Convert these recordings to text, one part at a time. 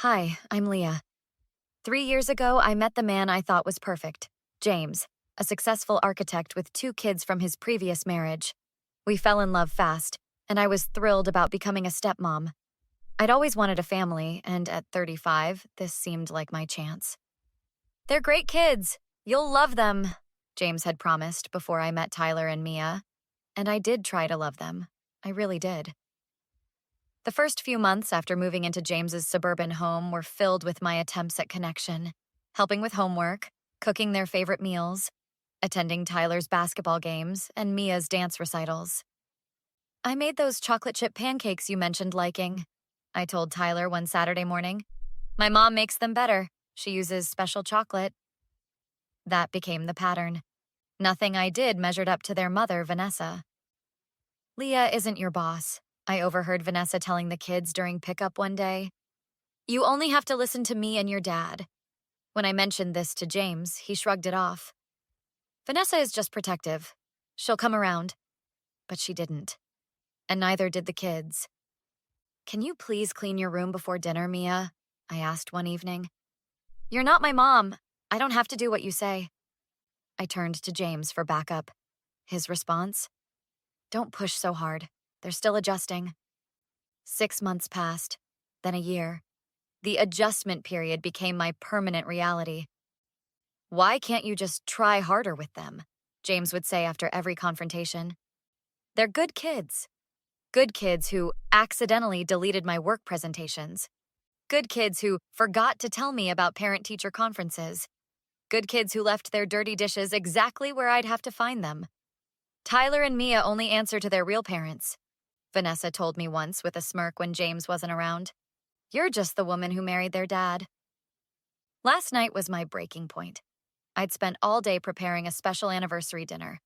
Hi, I'm Leah. 3 years ago, I met the man I thought was perfect, James, a successful architect with 2 kids from his previous marriage. We fell in love fast, and I was thrilled about becoming a stepmom. I'd always wanted a family, and at 35, this seemed like my chance. They're great kids. You'll love them, James had promised before I met Tyler and Mia. And I did try to love them. I really did. The first few months after moving into James's suburban home were filled with my attempts at connection, helping with homework, cooking their favorite meals, attending Tyler's basketball games, and Mia's dance recitals. I made those chocolate chip pancakes you mentioned liking, I told Tyler one Saturday morning. My mom makes them better. She uses special chocolate. That became the pattern. Nothing I did measured up to their mother, Vanessa. Leah isn't your boss, I overheard Vanessa telling the kids during pickup one day. You only have to listen to me and your dad. When I mentioned this to James, he shrugged it off. Vanessa is just protective. She'll come around. But she didn't. And neither did the kids. Can you please clean your room before dinner, Mia? I asked one evening. You're not my mom. I don't have to do what you say. I turned to James for backup. His response? Don't push so hard. They're still adjusting. 6 months passed, then a year. The adjustment period became my permanent reality. Why can't you just try harder with them? James would say after every confrontation. They're good kids. Good kids who accidentally deleted my work presentations. Good kids who forgot to tell me about parent-teacher conferences. Good kids who left their dirty dishes exactly where I'd have to find them. Tyler and Mia only answer to their real parents, Vanessa told me once with a smirk when James wasn't around. You're just the woman who married their dad. Last night was my breaking point. I'd spent all day preparing a special anniversary dinner.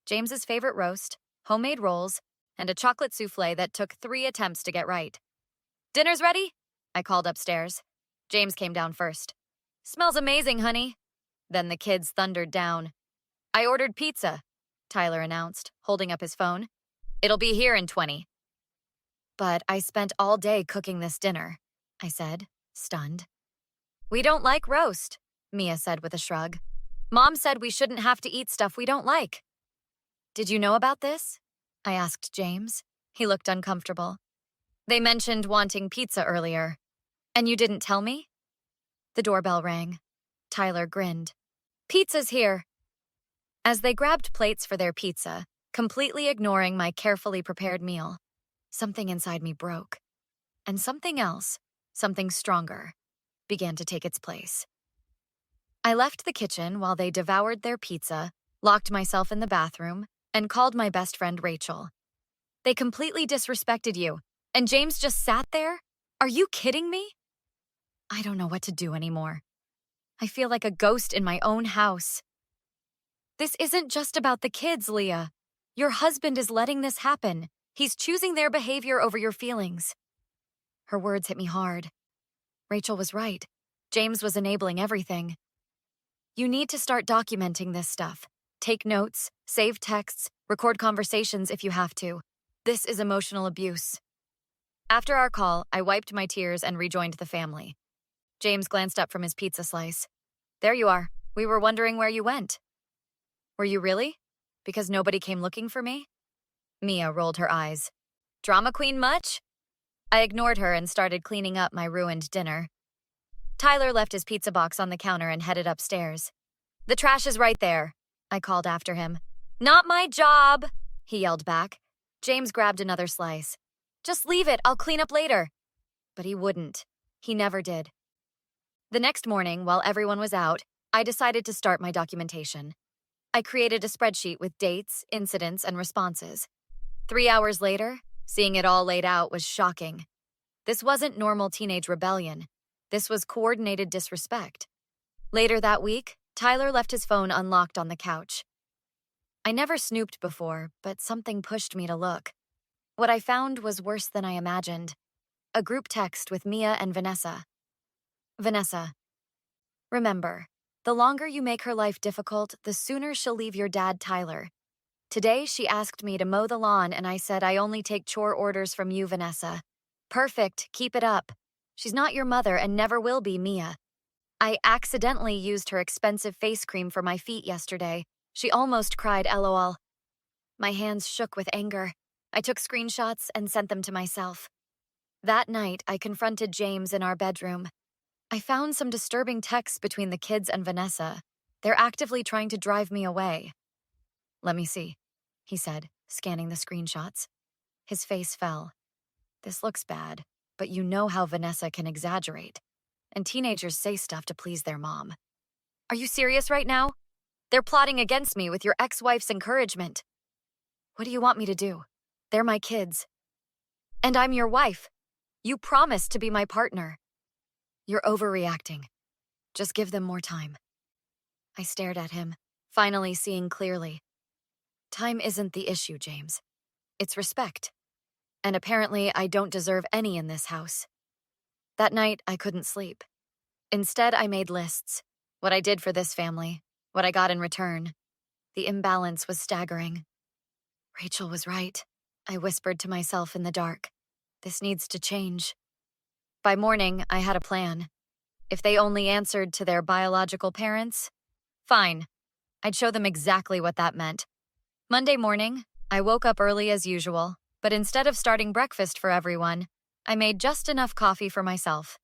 James's favorite roast, homemade rolls, and a chocolate souffle that took 3 attempts to get right. Dinner's ready? I called upstairs. James came down first. Smells amazing, honey. Then the kids thundered down. I ordered pizza, Tyler announced, holding up his phone. It'll be here in 20. But I spent all day cooking this dinner, I said, stunned. We don't like roast, Mia said with a shrug. Mom said we shouldn't have to eat stuff we don't like. Did you know about this? I asked James. He looked uncomfortable. They mentioned wanting pizza earlier. And you didn't tell me? The doorbell rang. Tyler grinned. Pizza's here. As they grabbed plates for their pizza, completely ignoring my carefully prepared meal, something inside me broke. And something else, something stronger, began to take its place. I left the kitchen while they devoured their pizza, locked myself in the bathroom, and called my best friend Rachel. They completely disrespected you, and James just sat there? Are you kidding me? I don't know what to do anymore. I feel like a ghost in my own house. This isn't just about the kids, Leah. Your husband is letting this happen. He's choosing their behavior over your feelings. Her words hit me hard. Rachel was right. James was enabling everything. You need to start documenting this stuff. Take notes, save texts, record conversations if you have to. This is emotional abuse. After our call, I wiped my tears and rejoined the family. James glanced up from his pizza slice. There you are. We were wondering where you went. Were you really? Because nobody came looking for me? Mia rolled her eyes. Drama queen much? I ignored her and started cleaning up my ruined dinner. Tyler left his pizza box on the counter and headed upstairs. The trash is right there, I called after him. Not my job, he yelled back. James grabbed another slice. Just leave it, I'll clean up later. But he wouldn't. He never did. The next morning, while everyone was out, I decided to start my documentation. I created a spreadsheet with dates, incidents, and responses. 3 hours later, seeing it all laid out was shocking. This wasn't normal teenage rebellion. This was coordinated disrespect. Later that week, Tyler left his phone unlocked on the couch. I never snooped before, but something pushed me to look. What I found was worse than I imagined. A group text with Mia and Vanessa. Vanessa, remember, the longer you make her life difficult, the sooner she'll leave your dad, Tyler. Today, she asked me to mow the lawn, and I said I only take chore orders from you, Vanessa. Perfect, keep it up. She's not your mother and never will be, Mia. I accidentally used her expensive face cream for my feet yesterday. She almost cried, LOL. My hands shook with anger. I took screenshots and sent them to myself. That night, I confronted James in our bedroom. I found some disturbing texts between the kids and Vanessa. They're actively trying to drive me away. Let me see, he said, scanning the screenshots. His face fell. This looks bad, but you know how Vanessa can exaggerate. And teenagers say stuff to please their mom. Are you serious right now? They're plotting against me with your ex-wife's encouragement. What do you want me to do? They're my kids. And I'm your wife. You promised to be my partner. You're overreacting. Just give them more time. I stared at him, finally seeing clearly. Time isn't the issue, James. It's respect. And apparently I don't deserve any in this house. That night, I couldn't sleep. Instead, I made lists. What I did for this family, what I got in return. The imbalance was staggering. Rachel was right, I whispered to myself in the dark. This needs to change. By morning, I had a plan. If they only answered to their biological parents, fine. I'd show them exactly what that meant. Monday morning, I woke up early as usual, but instead of starting breakfast for everyone, I made just enough coffee for myself.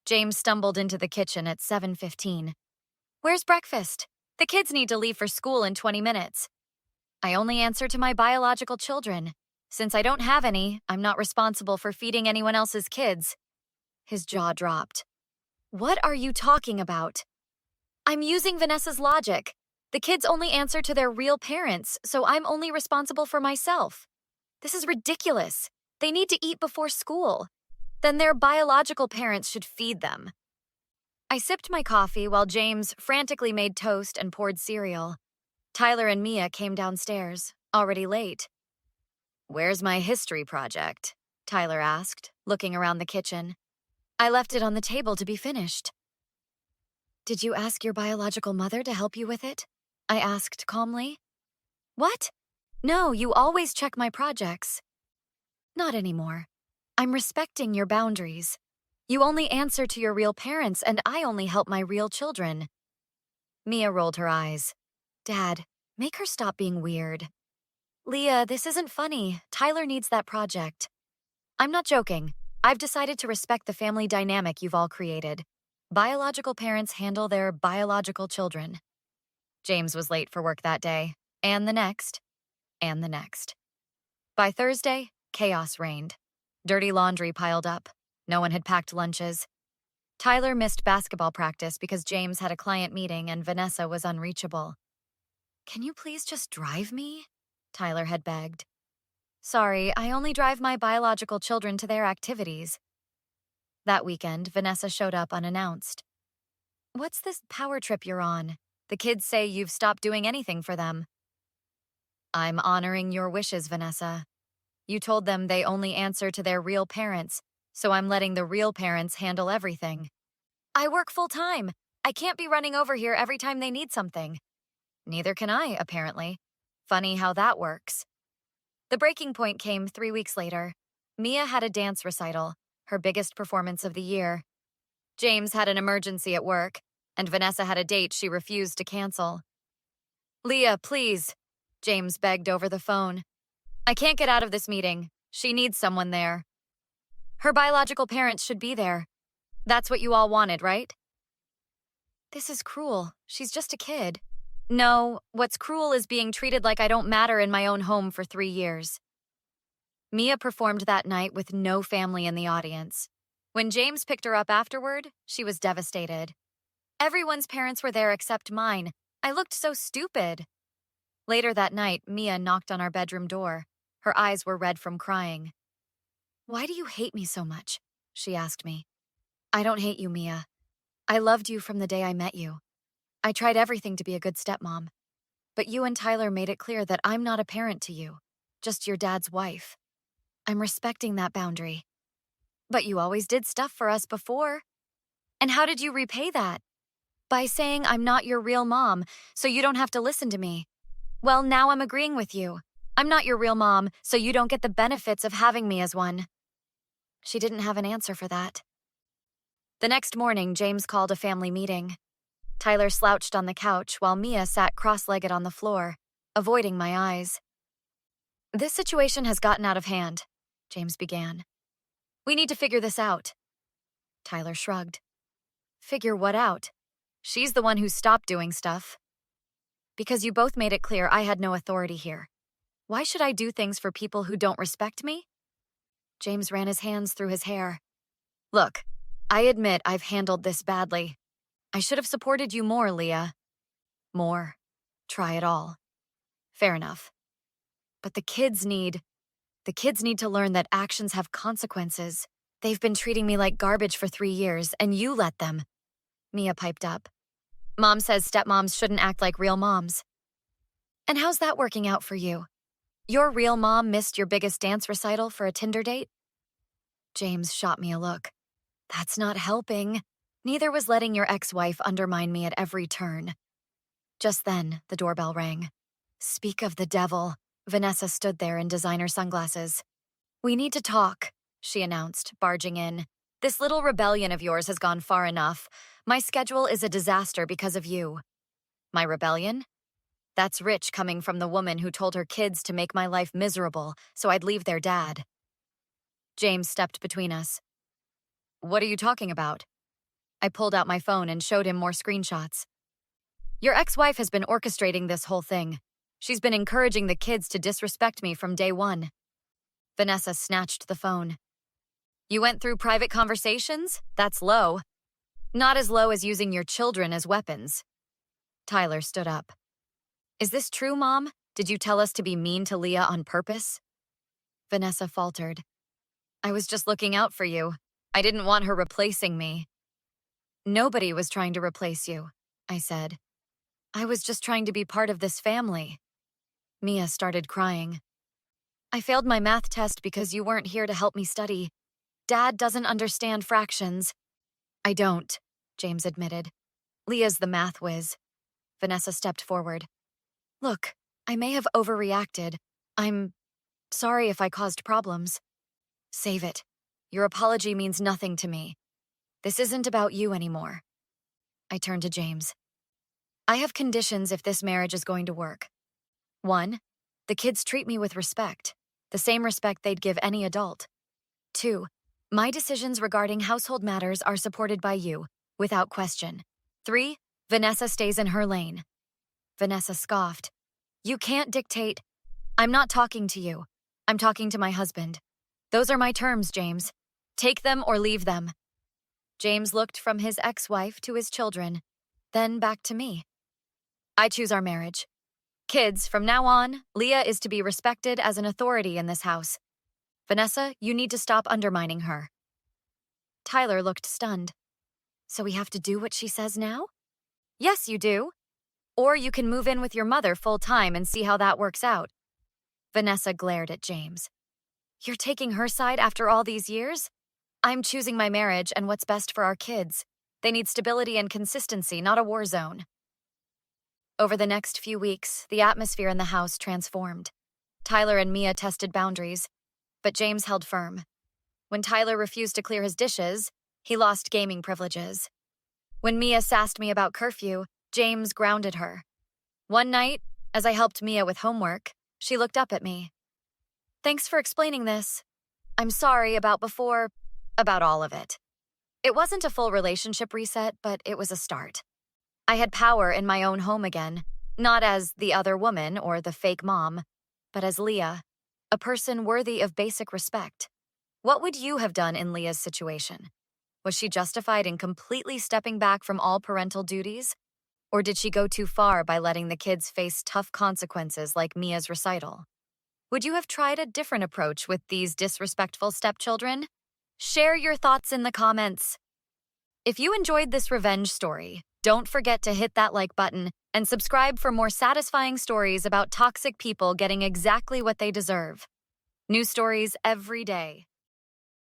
James stumbled into the kitchen at 7:15. Where's breakfast? The kids need to leave for school in 20 minutes. I only answer to my biological children. Since I don't have any, I'm not responsible for feeding anyone else's kids. His jaw dropped. What are you talking about? I'm using Vanessa's logic. The kids only answer to their real parents, so I'm only responsible for myself. This is ridiculous. They need to eat before school. Then their biological parents should feed them. I sipped my coffee while James frantically made toast and poured cereal. Tyler and Mia came downstairs, already late. Where's my history project? Tyler asked, looking around the kitchen. I left it on the table to be finished. Did you ask your biological mother to help you with it? I asked calmly. What? No, you always check my projects. Not anymore. I'm respecting your boundaries. You only answer to your real parents, and I only help my real children. Mia rolled her eyes. Dad, make her stop being weird. Leah, this isn't funny. Tyler needs that project. I'm not joking. I've decided to respect the family dynamic you've all created. Biological parents handle their biological children. James was late for work that day, and the next, and the next. By Thursday, chaos reigned. Dirty laundry piled up. No one had packed lunches. Tyler missed basketball practice because James had a client meeting and Vanessa was unreachable. Can you please just drive me? Tyler had begged. Sorry, I only drive my biological children to their activities. That weekend, Vanessa showed up unannounced. What's this power trip you're on? The kids say you've stopped doing anything for them. I'm honoring your wishes, Vanessa. You told them they only answer to their real parents, so I'm letting the real parents handle everything. I work full-time. I can't be running over here every time they need something. Neither can I, apparently. Funny how that works. The breaking point came 3 weeks later. Mia had a dance recital, her biggest performance of the year. James had an emergency at work, and Vanessa had a date she refused to cancel. Leah, please, James begged over the phone. I can't get out of this meeting. She needs someone there. Her biological parents should be there. That's what you all wanted, right? This is cruel. She's just a kid. No, what's cruel is being treated like I don't matter in my own home for 3 years. Mia performed that night with no family in the audience. When James picked her up afterward, she was devastated. Everyone's parents were there except mine. I looked so stupid. Later that night, Mia knocked on our bedroom door. Her eyes were red from crying. Why do you hate me so much? She asked me. I don't hate you, Mia. I loved you from the day I met you. I tried everything to be a good stepmom. But you and Tyler made it clear that I'm not a parent to you, just your dad's wife. I'm respecting that boundary. But you always did stuff for us before. And how did you repay that? By saying I'm not your real mom, so you don't have to listen to me. Well, now I'm agreeing with you. I'm not your real mom, so you don't get the benefits of having me as one. She didn't have an answer for that. The next morning, James called a family meeting. Tyler slouched on the couch while Mia sat cross-legged on the floor, avoiding my eyes. "This situation has gotten out of hand," James began. "We need to figure this out." Tyler shrugged. "Figure what out? She's the one who stopped doing stuff." "Because you both made it clear I had no authority here. Why should I do things for people who don't respect me?" James ran his hands through his hair. "Look, I admit I've handled this badly. I should have supported you more, Leah. More. Try it all. Fair enough. But the kids need to learn that actions have consequences. They've been treating me like garbage for 3 years, and you let them." Mia piped up. "Mom says stepmoms shouldn't act like real moms." "And how's that working out for you? Your real mom missed your biggest dance recital for a Tinder date?" James shot me a look. "That's not helping. Neither was letting your ex-wife undermine me at every turn." Just then, the doorbell rang. Speak of the devil. Vanessa stood there in designer sunglasses. "We need to talk," she announced, barging in. "This little rebellion of yours has gone far enough. My schedule is a disaster because of you." "My rebellion? That's rich coming from the woman who told her kids to make my life miserable so I'd leave their dad." James stepped between us. "What are you talking about?" I pulled out my phone and showed him more screenshots. "Your ex-wife has been orchestrating this whole thing. She's been encouraging the kids to disrespect me from day one." Vanessa snatched the phone. "You went through private conversations? That's low. Not as low as using your children as weapons." Tyler stood up. "Is this true, Mom? Did you tell us to be mean to Leah on purpose?" Vanessa faltered. "I was just looking out for you. I didn't want her replacing me." "Nobody was trying to replace you," I said. "I was just trying to be part of this family." Mia started crying. "I failed my math test because you weren't here to help me study. Dad doesn't understand fractions." "I don't," James admitted. "Leah's the math whiz." Vanessa stepped forward. "Look, I may have overreacted. I'm sorry if I caused problems." "Save it. Your apology means nothing to me. This isn't about you anymore." I turned to James. "I have conditions if this marriage is going to work. 1, the kids treat me with respect, the same respect they'd give any adult. 2, my decisions regarding household matters are supported by you, without question. 3, Vanessa stays in her lane." Vanessa scoffed. "You can't dictate." "I'm not talking to you. I'm talking to my husband. Those are my terms, James. Take them or leave them." James looked from his ex-wife to his children, then back to me. "I choose our marriage. Kids, from now on, Leah is to be respected as an authority in this house. Vanessa, you need to stop undermining her." Tyler looked stunned. "So we have to do what she says now?" "Yes, you do. Or you can move in with your mother full-time and see how that works out." Vanessa glared at James. "You're taking her side after all these years? I'm choosing my marriage and what's best for our kids. They need stability and consistency, not a war zone." Over the next few weeks, the atmosphere in the house transformed. Tyler and Mia tested boundaries, but James held firm. When Tyler refused to clear his dishes, he lost gaming privileges. When Mia sassed me about curfew, James grounded her. One night, as I helped Mia with homework, she looked up at me. "Thanks for explaining this. I'm sorry about before, about all of it." It wasn't a full relationship reset, but it was a start. I had power in my own home again, not as the other woman or the fake mom, but as Leah, a person worthy of basic respect. What would you have done in Leah's situation? Was she justified in completely stepping back from all parental duties? Or did she go too far by letting the kids face tough consequences like Mia's recital? Would you have tried a different approach with these disrespectful stepchildren? Share your thoughts in the comments. If you enjoyed this revenge story, don't forget to hit that like button and subscribe for more satisfying stories about toxic people getting exactly what they deserve. New stories every day.